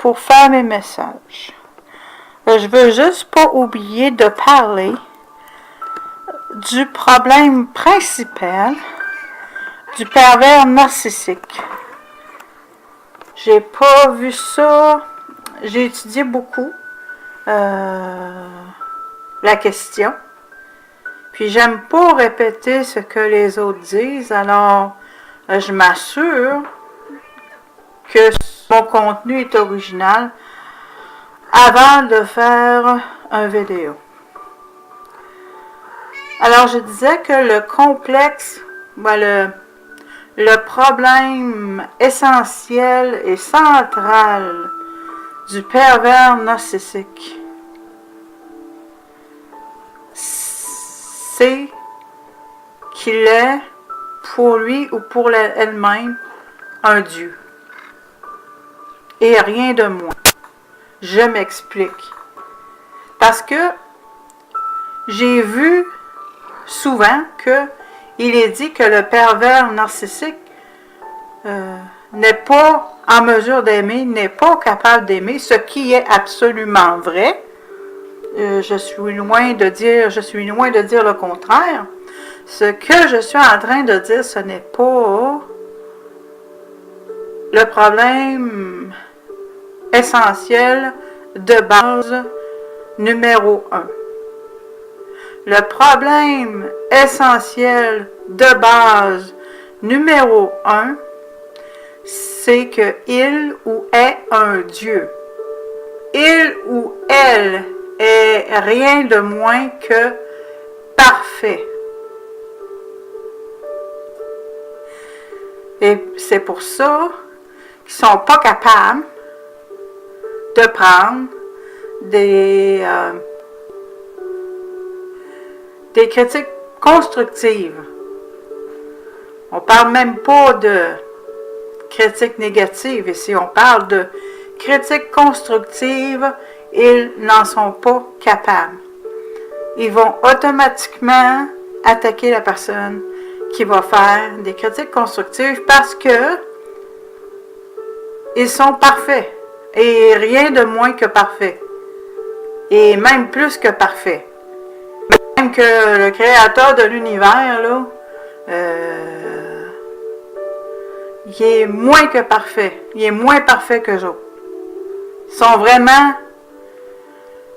pour faire mes messages. Je veux juste pas oublier de parler du problème principal du pervers narcissique. J'ai pas vu ça. J'ai étudié beaucoup la question. Puis j'aime pas répéter ce que les autres disent, alors je m'assure que mon contenu est original avant de faire une vidéo. Alors je disais que le complexe, le problème essentiel et central du pervers narcissique, c'est qu'il est, pour lui ou pour elle-même, un Dieu. Et rien de moins. Je m'explique. Parce que j'ai vu souvent qu'il est dit que le pervers narcissique n'est pas en mesure d'aimer, n'est pas capable d'aimer, ce qui est absolument vrai. Je suis loin de dire le contraire. Ce que je suis en train de dire, ce n'est pas le problème essentiel de base numéro 1. Le problème essentiel de base numéro 1, c'est qu'il ou est un Dieu. Il ou elle est rien de moins que parfait. Et c'est pour ça qu'ils ne sont pas capables de prendre des critiques constructives. On ne parle même pas de critiques négatives ici, on parle de critiques constructives. Ils n'en sont pas capables. Ils vont automatiquement attaquer la personne qui va faire des critiques constructives parce que ils sont parfaits. Et rien de moins que parfaits. Et même plus que parfaits. Même que le créateur de l'univers, là, il est moins que parfait. Il est moins parfait que eux autres. Ils sont vraiment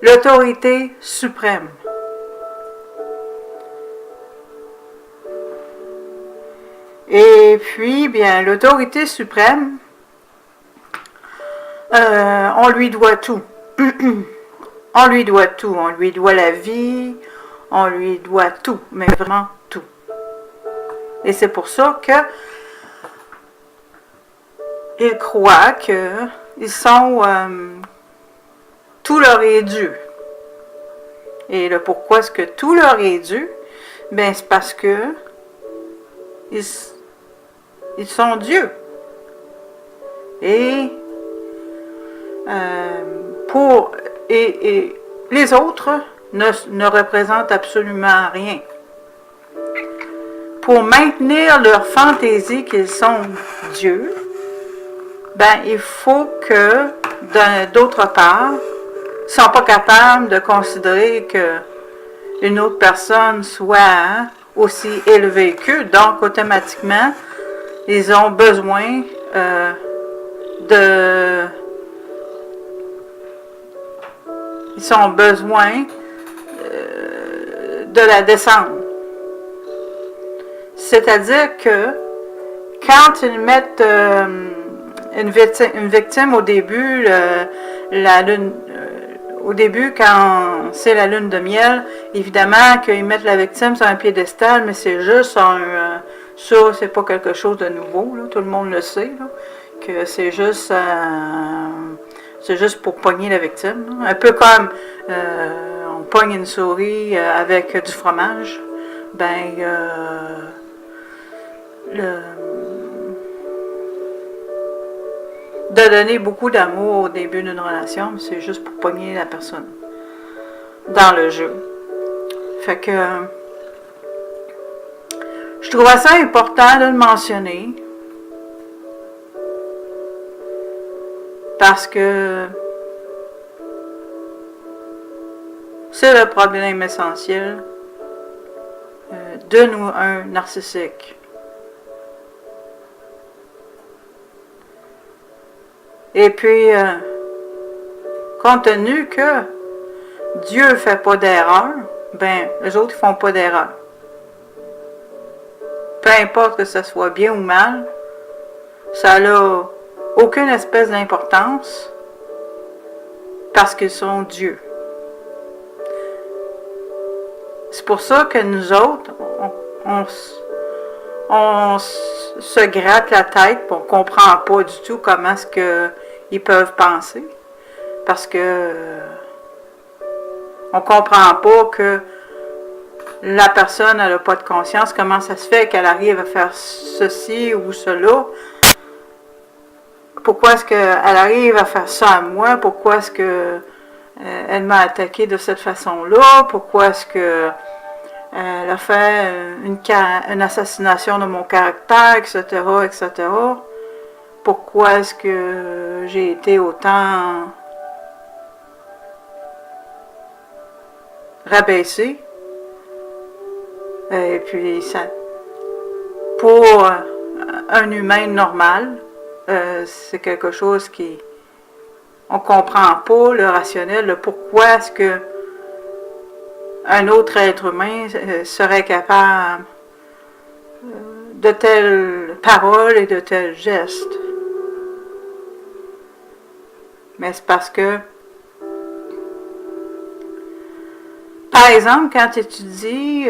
l'autorité suprême. Et puis, bien, l'autorité suprême, on lui doit tout. On lui doit tout. On lui doit la vie, on lui doit tout, mais vraiment tout. Et c'est pour ça que ils croient qu'ils sont... tout leur est dû. Et le pourquoi est-ce que tout leur est dû? Ben, c'est parce que ils sont Dieu. Et les autres ne représentent absolument rien. Pour maintenir leur fantaisie qu'ils sont Dieu, ben, il faut que, d'autre part, ils ne sont pas capables de considérer qu'une autre personne soit aussi élevée qu'eux. Donc, automatiquement, ils ont besoin ils ont besoin de la descendre. C'est-à-dire que quand ils mettent une victime au début, la lune, au début, quand c'est la lune de miel, évidemment qu'ils mettent la victime sur un piédestal, mais c'est juste ça, c'est pas quelque chose de nouveau, là, tout le monde le sait, là, que c'est juste pour pogner la victime. Là. Un peu comme on pogne une souris avec du fromage, ben de donner beaucoup d'amour au début d'une relation, mais c'est juste pour pogner la personne dans le jeu. Fait que je trouvais ça important de le mentionner. Parce que c'est le problème essentiel de nous, un narcissique. Et puis, compte tenu que Dieu ne fait pas d'erreur, ben, les autres ne font pas d'erreur. Peu importe que ce soit bien ou mal, ça n'a aucune espèce d'importance parce qu'ils sont Dieu. C'est pour ça que nous autres, on se gratte la tête, on ne comprend pas du tout comment est-ce qu'ils peuvent penser. Parce que on ne comprend pas que la personne n'a pas de conscience, comment ça se fait qu'elle arrive à faire ceci ou cela. Pourquoi est-ce qu'elle arrive à faire ça à moi? Pourquoi est-ce qu'elle m'a attaqué de cette façon-là? Pourquoi est-ce que elle a fait une assassination de mon caractère, etc., etc. Pourquoi est-ce que j'ai été autant rabaissée? Et puis, ça, pour un humain normal, c'est quelque chose qui... On comprend pas le rationnel, le pourquoi est-ce que un autre être humain serait capable de telles paroles et de tels gestes. Mais c'est parce que, par exemple, quand tu étudies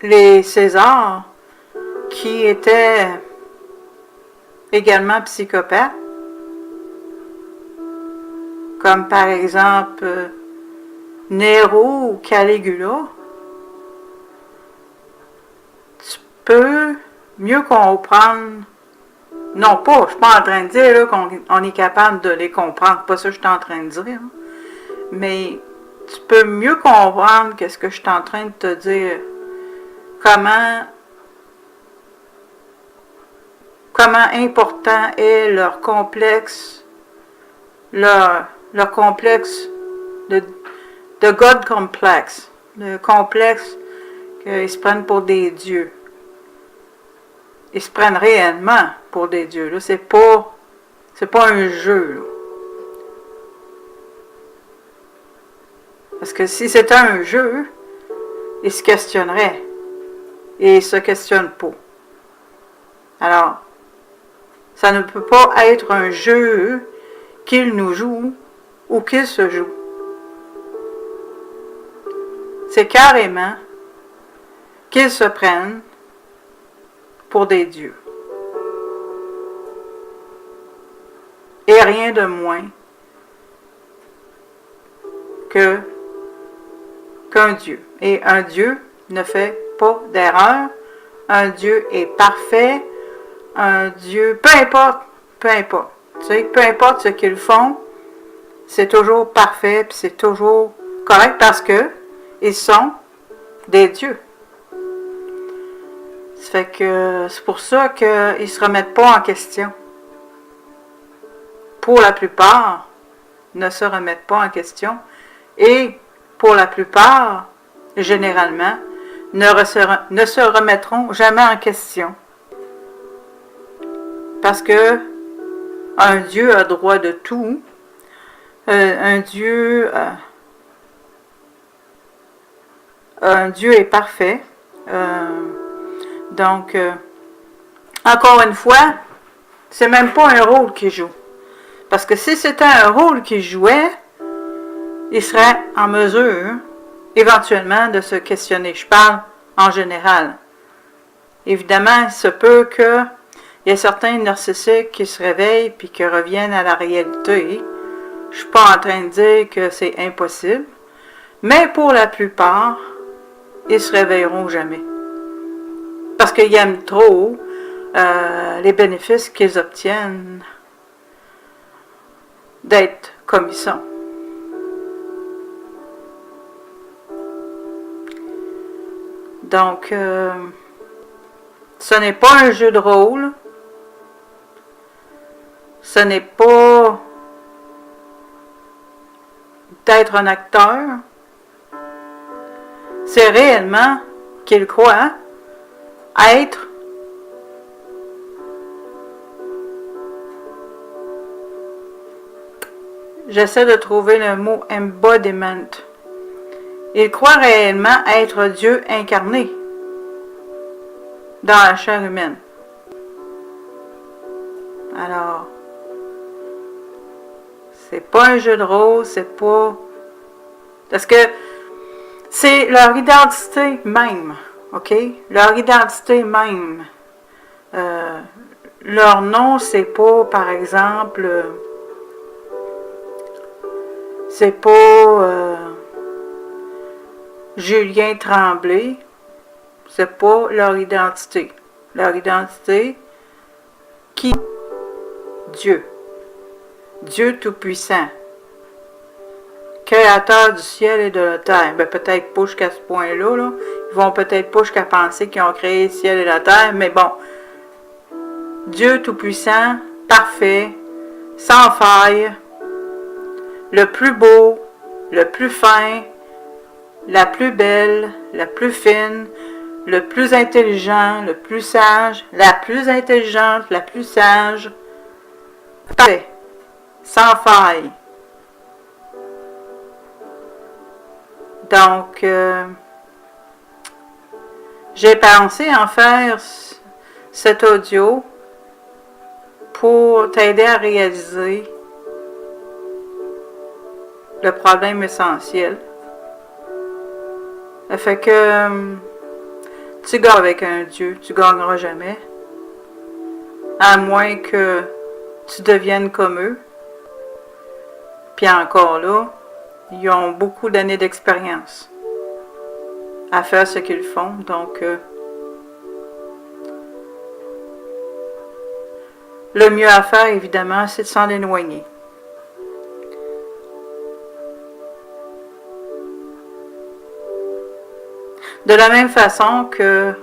les Césars, qui étaient également psychopathes, comme par exemple Nero ou Caligula, tu peux mieux comprendre, non pas, je ne suis pas en train de dire qu'on est capable de les comprendre, pas ça que je suis en train de dire, mais tu peux mieux comprendre qu'est-ce que je suis en train de te dire, comment important est leur complexe, leur complexe de God complexe, le complexe qu'ils se prennent pour des dieux. Ils se prennent réellement pour des dieux. Là, c'est pas un jeu. Là. Parce que si c'était un jeu, ils se questionneraient. Et ils ne se questionnent pas. Alors, ça ne peut pas être un jeu qu'ils nous jouent ou qu'ils se jouent. C'est carrément qu'ils se prennent pour des dieux. Et rien de moins qu'un Dieu. Et un Dieu ne fait pas d'erreur. Un Dieu est parfait. Un Dieu, peu importe. Tu sais, peu importe ce qu'ils font, c'est toujours parfait, puis c'est toujours correct parce que ils sont des dieux. Ça fait que c'est pour ça qu'ils ne se remettent pas en question. Pour la plupart, ne se remettent pas en question. Et pour la plupart, généralement, ne se remettront jamais en question. Parce que un Dieu a droit de tout. Un Dieu est parfait. Donc, encore une fois, c'est même pas un rôle qu'il joue. Parce que si c'était un rôle qu'il jouait, il serait en mesure, éventuellement, de se questionner. Je parle en général. Évidemment, il se peut qu'il y ait certains narcissiques qui se réveillent puis qui reviennent à la réalité. Je ne suis pas en train de dire que c'est impossible. Mais pour la plupart, ils ne se réveilleront jamais. Parce qu'ils aiment trop les bénéfices qu'ils obtiennent d'être comme ils sont. Donc, ce n'est pas un jeu de rôle. Ce n'est pas d'être un acteur, c'est réellement qu'il croit être j'essaie de trouver le mot embodiment. Il croit réellement être Dieu incarné dans la chair humaine. Alors, c'est pas un jeu de rôle, c'est pas... Parce que c'est leur identité même, ok? Leur identité même. Leur nom, c'est pas, par exemple... c'est pas Julien Tremblay. C'est pas leur identité. Leur identité, qui? Dieu. Dieu Tout-Puissant. Créateur du ciel et de la terre. Ben, peut-être pas jusqu'à ce point-là, là. Ils vont peut-être pas jusqu'à penser qu'ils ont créé le ciel et la terre, mais bon. Dieu Tout-Puissant, parfait, sans faille, le plus beau, le plus fin, la plus belle, la plus fine, le plus intelligent, le plus sage, la plus intelligente, la plus sage, parfait, sans faille. Donc, j'ai pensé en faire cet audio pour t'aider à réaliser le problème essentiel. Ça fait que tu gagnes avec un Dieu, tu gagneras jamais. À moins que tu deviennes comme eux. Puis encore là, ils ont beaucoup d'années d'expérience à faire ce qu'ils font. Donc, le mieux à faire, évidemment, c'est de s'en éloigner. De la même façon que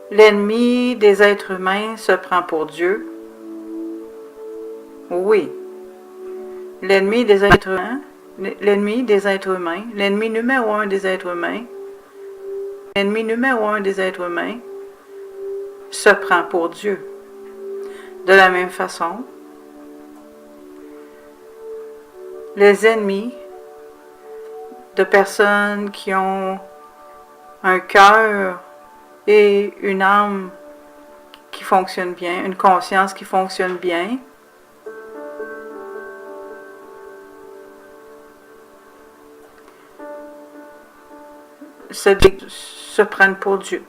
l'ennemi des êtres humains se prend pour Dieu. Oui. L'ennemi des êtres humains, l'ennemi numéro un des êtres humains, se prend pour Dieu. De la même façon, les ennemis de personnes qui ont un cœur et une âme qui fonctionnent bien, une conscience qui fonctionne bien, se prennent pour Dieu.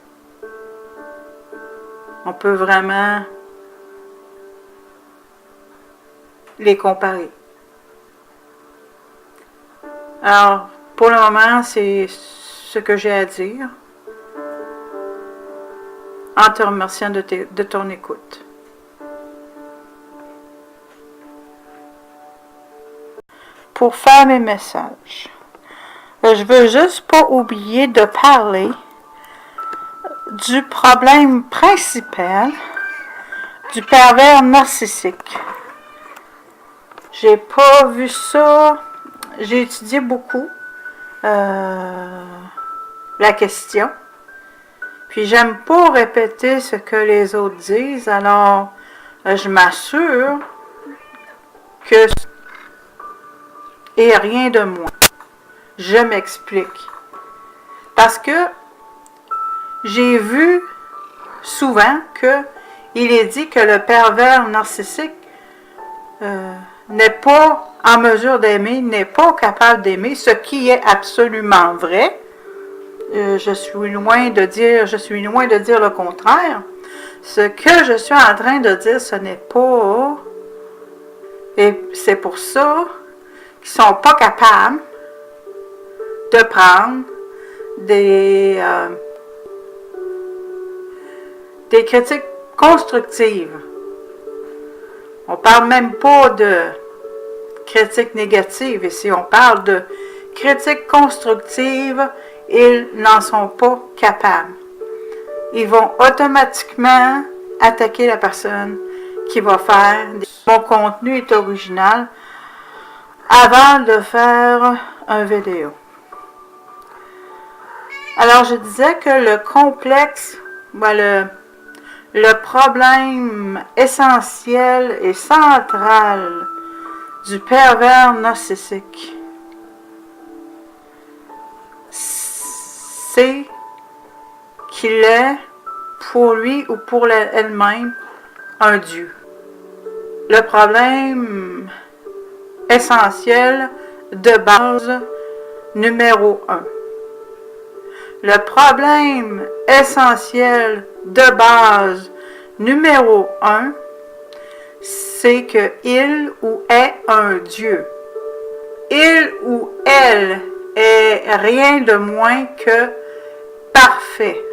On peut vraiment les comparer. Alors, pour le moment, c'est ce que j'ai à dire, en te remerciant de ton écoute. Pour faire mes messages, je veux juste pas oublier de parler du problème principal du pervers narcissique. J'ai pas vu ça, j'ai étudié beaucoup la question, puis j'aime pas répéter ce que les autres disent, alors je m'assure que et rien de moi. Je m'explique. Parce que j'ai vu souvent que il est dit que le pervers narcissique n'est pas en mesure d'aimer, n'est pas capable d'aimer, ce qui est absolument vrai. Je suis loin de dire le contraire. Ce que je suis en train de dire, ce n'est pas... Et c'est pour ça qu'ils ne sont pas capables de prendre des critiques constructives. On ne parle même pas de critiques négatives ici, on parle de critiques constructives. Ils n'en sont pas capables. Ils vont automatiquement attaquer la personne qui va faire. Mon contenu est original avant de faire une vidéo. Alors, je disais que le complexe, le problème essentiel et central du pervers narcissique, c'est qu'il est, pour lui ou pour elle-même, un Dieu. Le problème essentiel de base numéro 1. Le problème essentiel de base numéro 1, c'est qu'il ou est un Dieu. Il ou elle est rien de moins que parfait.